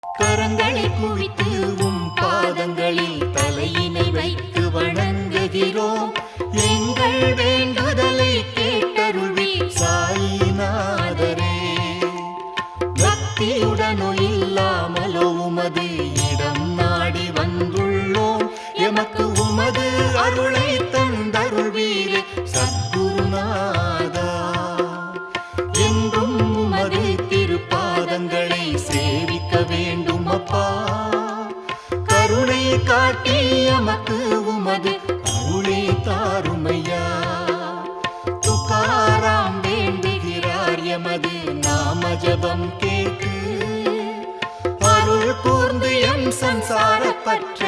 கரங்களை குவித்து பாதங்களில் தலையினை வைத்து வணங்குகிறோம். எங்கள் வேண்டுதலை கேட்டருள்வி சாயிநாதரே. பக்தியுடனோ இல்லாமலோ உமது இடம் நாடி வந்துள்ளோம். எமக்கு உமது அருளை தந்தருள்வீரே சத்குருநாதா. என்றும் உமது திருப்பாதங்களை சேவிக்க வேண்டும் அப்பா. கருணை காட்டி எமக்கு உமது அருளை தாருமையா. துகாராம் வேண்டுகிறார் எமது நாம ஜபம் கேட்டு. அருள் கூர்ந்து எம் சம்சார பற்றை